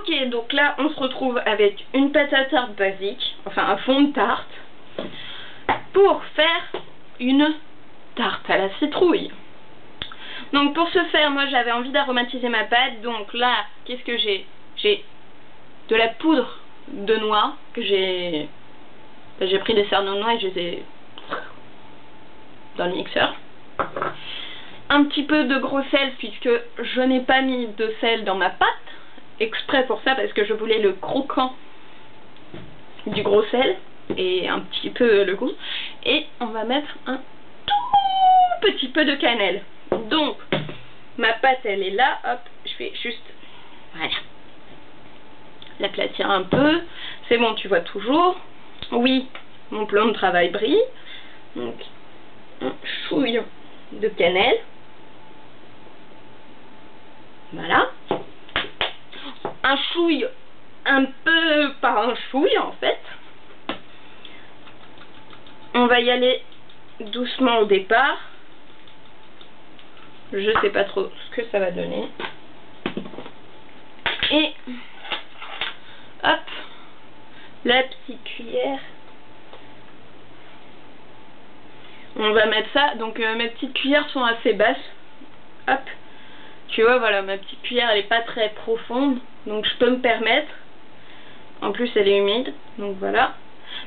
Ok, donc là on se retrouve avec une pâte à tarte basique, enfin un fond de tarte, pour faire une tarte à la citrouille. Donc pour ce faire, moi j'avais envie d'aromatiser ma pâte, donc là, qu'est-ce que j'ai? J'ai de la poudre de noix, que j'ai pris des cerneaux de noix et je les ai dans le mixeur. Un petit peu de gros sel, puisque je n'ai pas mis de sel dans ma pâte, exprès pour ça, parce que je voulais le croquant du gros sel, et un petit peu le goût. Et on va mettre un tout petit peu de cannelle. Donc, ma pâte elle est là, hop, je vais juste, voilà, l'aplatir un peu. C'est bon, tu vois toujours. Oui, mon plan de travail brille. Donc, un chouille de cannelle. Voilà. Un chouille, un peu par un chouille en fait. On va y aller doucement au départ. Je sais pas trop ce que ça va donner. Et hop, la petite cuillère. On va mettre ça. Donc mes petites cuillères sont assez basses. Hop. Tu vois, voilà, ma petite cuillère elle est pas très profonde, donc je peux me permettre. En plus elle est humide, donc voilà.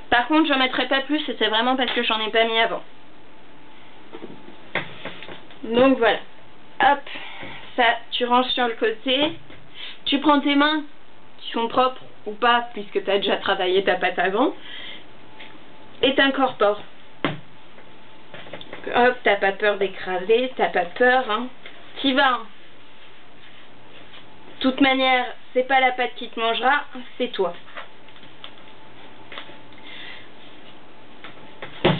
Par contre j'en mettrai pas plus et c'est vraiment parce que j'en ai pas mis avant. Donc voilà. Hop, ça tu ranges sur le côté. Tu prends tes mains qui sont propres ou pas, puisque tu as déjà travaillé ta pâte avant, et t'incorpores. Hop, t'as pas peur d'écraser, t'as pas peur, hein. T'y vas, hein. De toute manière, c'est pas la pâte qui te mangera, c'est toi.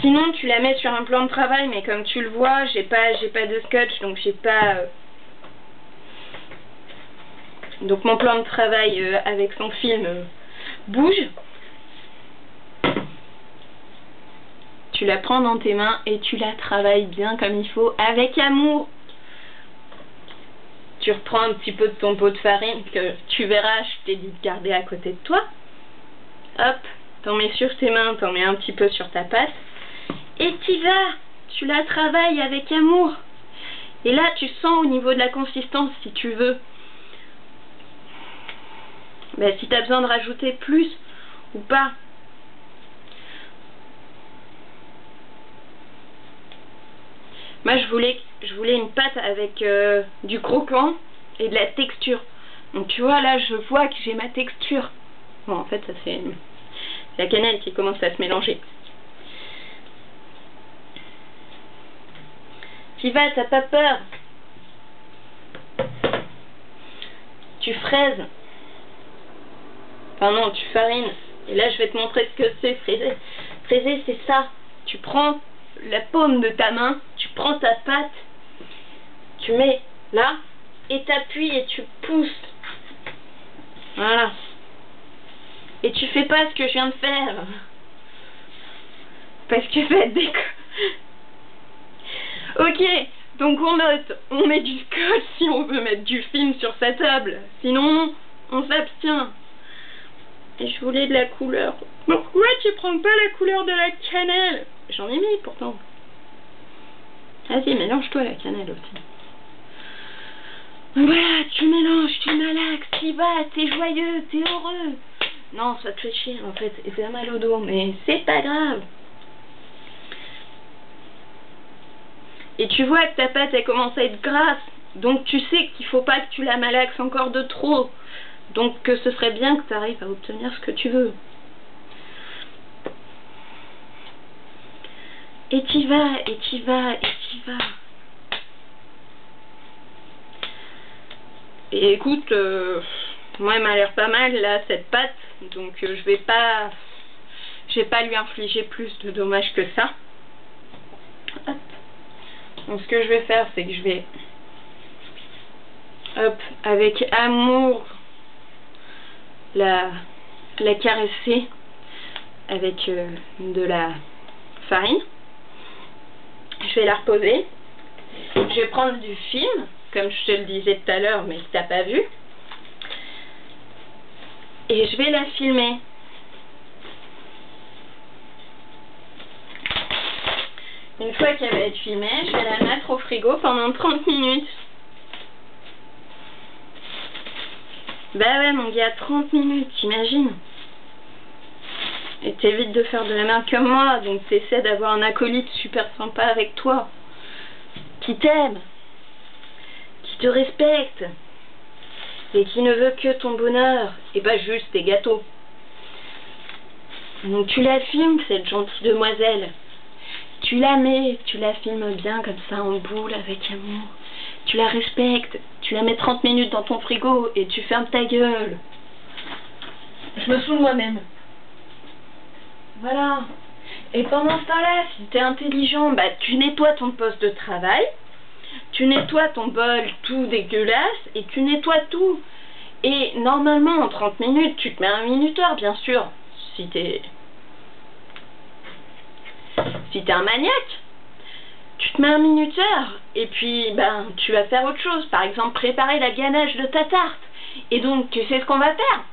Sinon, tu la mets sur un plan de travail, mais comme tu le vois, j'ai pas de scotch, donc j'ai pas. Donc mon plan de travail avec son film bouge. Tu la prends dans tes mains et tu la travailles bien comme il faut, avec amour. Tu reprends un petit peu de ton pot de farine que tu verras, je t'ai dit de garder à côté de toi. Hop, t'en mets sur tes mains, t'en mets un petit peu sur ta pâte. Et t'y vas, tu la travailles avec amour. Et là, tu sens au niveau de la consistance, si tu veux. Ben, si t'as besoin de rajouter plus ou pas. Moi je voulais une pâte avec du croquant et de la texture. Donc tu vois là je vois que j'ai ma texture. Bon en fait ça c'est la cannelle qui commence à se mélanger. Tu vas, t'as pas peur. Tu fraises. Enfin non, tu farines. Et là je vais te montrer ce que c'est fraiser. Fraiser c'est ça. Tu prends la paume de ta main, tu prends ta pâte, tu mets là, et t'appuies et tu pousses. Voilà. Et tu fais pas ce que je viens de faire. Parce que ça te déco... Ok, donc on note, on met du scotch si on veut mettre du film sur sa table. Sinon, on s'abstient. Et je voulais de la couleur. Pourquoi tu prends pas la couleur de la cannelle? J'en ai mis pourtant. Vas-y, mélange-toi la cannelle aussi. Voilà, tu mélanges, tu malaxes, t'y vas, t'es joyeux, t'es heureux. Non, ça te fait chier en fait, et t'as mal au dos, mais c'est pas grave. Et tu vois que ta pâte elle commence à être grasse, donc tu sais qu'il faut pas que tu la malaxes encore de trop. Donc ce serait bien que tu arrives à obtenir ce que tu veux. Et t'y vas, et t'y vas, et t'y vas. Et écoute, moi elle m'a l'air pas mal là cette pâte, donc je vais pas lui infliger plus de dommages que ça. Hop. Donc ce que je vais faire, c'est que je vais, hop, avec amour, la caresser avec de la farine. Je vais la reposer. Je vais prendre du film, comme je te le disais tout à l'heure, mais que t'as pas vu. et je vais la filmer. Une fois qu'elle va être filmée, je vais la mettre au frigo pendant 30 minutes. Bah ouais mon gars, 30 minutes, t'imagines? Et t'évites de faire de la merde comme moi, donc t'essaies d'avoir un acolyte super sympa avec toi, qui t'aime, qui te respecte, et qui ne veut que ton bonheur, et pas juste tes gâteaux. Donc tu la filmes, cette gentille demoiselle. Tu la mets, tu la filmes bien comme ça en boule avec amour. Tu la respectes, tu la mets 30 minutes dans ton frigo et tu fermes ta gueule. Je me saoule moi-même. Voilà. Et pendant ce temps-là, si t'es intelligent, bah tu nettoies ton poste de travail, tu nettoies ton bol tout dégueulasse et tu nettoies tout. Et normalement en 30 minutes, tu te mets un minuteur bien sûr, si t'es un maniaque. Tu te mets un minuteur et puis ben tu vas faire autre chose, par exemple préparer la ganache de ta tarte. Et donc tu sais ce qu'on va faire?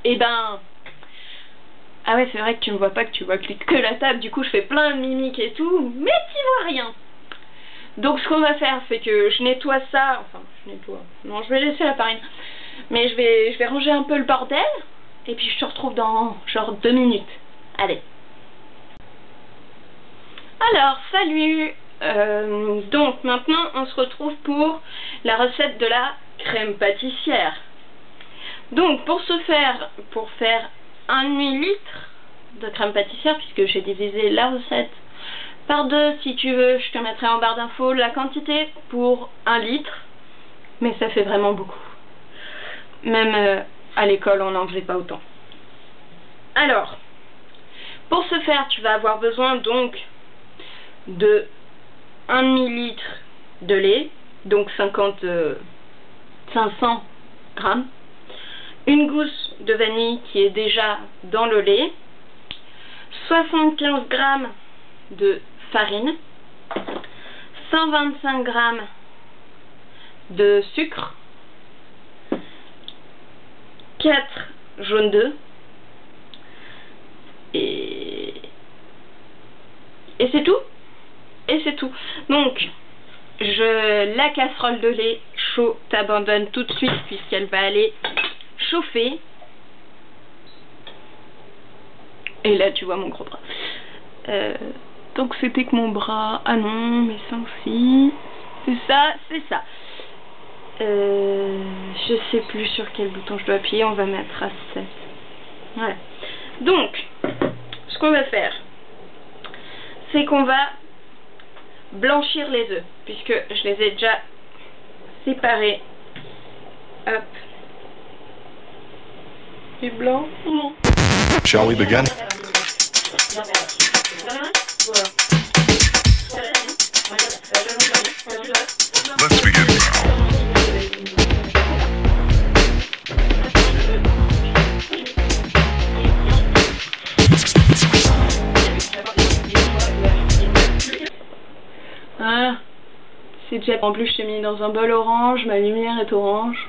Et ben ah ouais, c'est vrai que tu me vois pas, que tu vois que la table, du coup je fais plein de mimiques et tout, mais tu vois rien. Donc ce qu'on va faire, c'est que je nettoie ça, enfin je nettoie, non je vais laisser la farine, mais je vais ranger un peu le bordel et puis je te retrouve dans genre 2 minutes. Allez. Alors salut. Donc maintenant on se retrouve pour la recette de la crème pâtissière. Donc pour faire un demi-litre de crème pâtissière, puisque j'ai divisé la recette par 2, si tu veux je te mettrai en barre d'infos la quantité pour 1 litre, mais ça fait vraiment beaucoup. Même à l'école on n'en faisait pas autant. Alors pour ce faire tu vas avoir besoin donc de 1 demi-litre de lait, donc 500 grammes, une gousse de vanille qui est déjà dans le lait, 75 grammes de farine, 125 grammes de sucre, 4 jaunes d'œufs et c'est tout. Et c'est tout. Donc, la casserole de lait chaud t'abandonne tout de suite puisqu'elle va aller chauffer. Et là, tu vois mon gros bras. Donc, c'était que mon bras. Ah non, mes seins aussi. C'est ça, c'est ça. Je sais plus sur quel bouton je dois appuyer. On va mettre à 7. Voilà. Donc, ce qu'on va faire, c'est qu'on va blanchir les œufs, puisque je les ai déjà séparés. Hop. Du blanc. Shall we begin? Let's begin. Voilà. C'est déjà... En plus, je t'ai mis dans un bol orange, ma lumière est orange.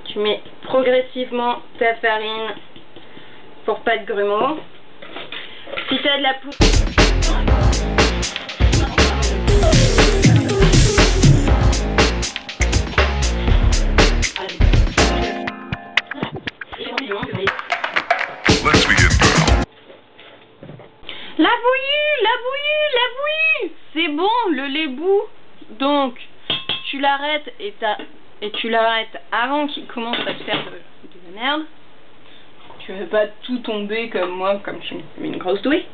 Tu mets progressivement ta farine pour pas de grumeaux. Si tu as de la poudre... Let's begin. La bouillie, c'est bon, le lait bout. Donc, tu l'arrêtes et tu l'arrêtes avant qu'il commence à te faire de la merde. Tu veux pas tout tomber comme moi, comme je mets une grosse douille.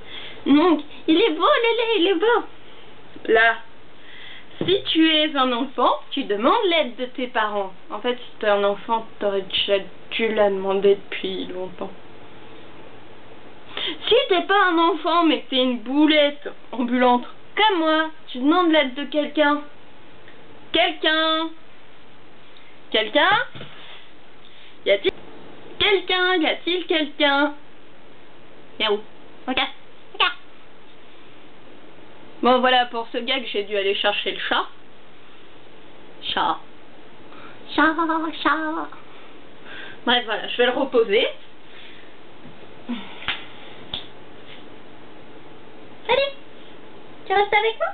Donc, il est beau le lait, il est beau. Là, si tu es un enfant, tu demandes l'aide de tes parents. En fait, si tu es un enfant, t'aurais déjà dû la demander depuis longtemps. Si t'es pas un enfant mais que t'es une boulette ambulante comme moi, tu demandes l'aide de quelqu'un. Quelqu'un Y a-t-il quelqu'un? Viens où? Regarde. Bon voilà, pour ce gag j'ai dû aller chercher le chat. Chat. Bref, voilà, je vais le reposer. Allez, tu restes avec moi?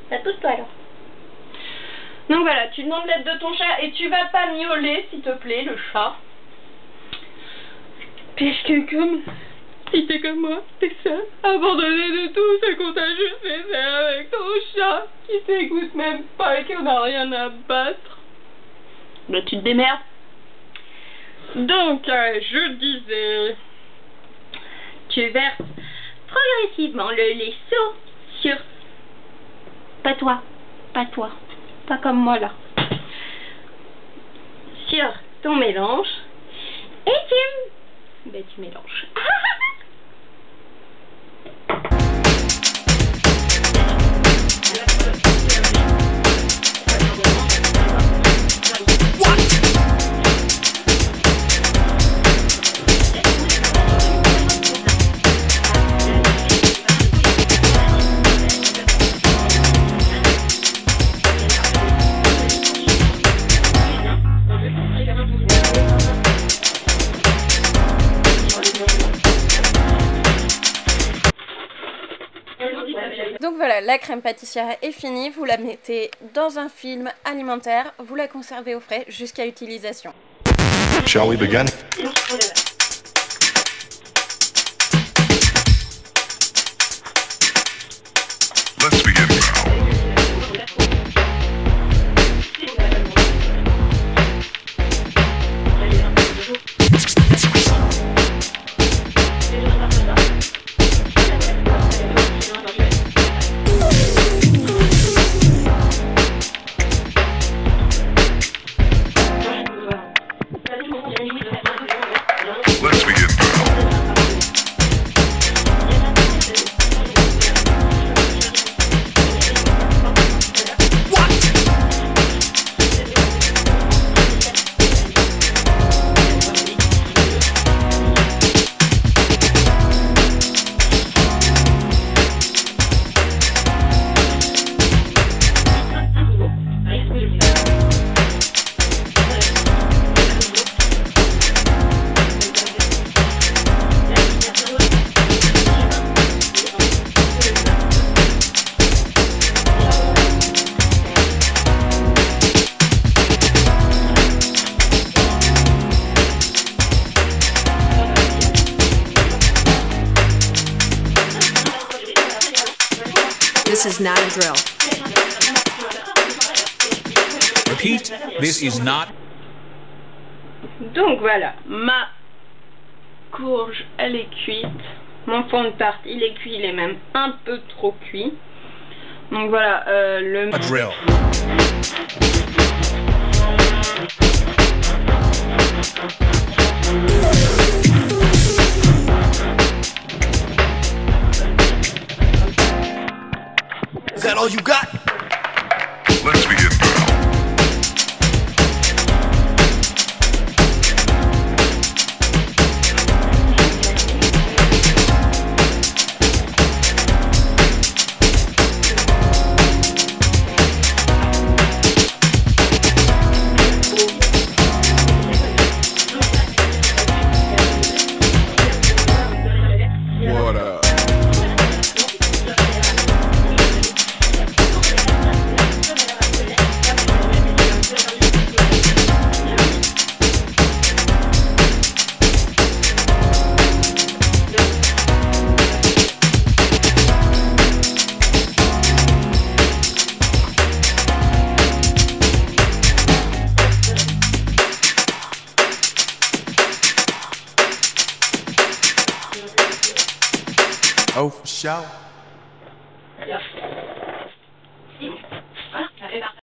Ça pousse-toi alors. Donc voilà, tu demandes l'aide de ton chat et tu vas pas miauler, s'il te plaît, le chat. Puisque comme si t'es comme moi, t'es seul, abandonné de tout, c'est qu'on t'a juste laissé avec ton chat qui t'écoute même pas et qu'on a rien à battre. Là tu te démerdes. Donc je disais, tu verses progressivement le lait chaud sur... Pas toi, pas comme moi là. Sur ton mélange et tu mélanges. Donc voilà, la crème pâtissière est finie, vous la mettez dans un film alimentaire, vous la conservez au frais jusqu'à utilisation. Shall we begin? Let's begin now. Let's begin now. This is not a drill. Repeat, this is not. Donc voilà, ma courge elle est cuite, mon fond de tarte il est cuit, il est même un peu trop cuit. Donc voilà, le... A drill. Is that all you got? Let's begin now. What up? Oh, for sure.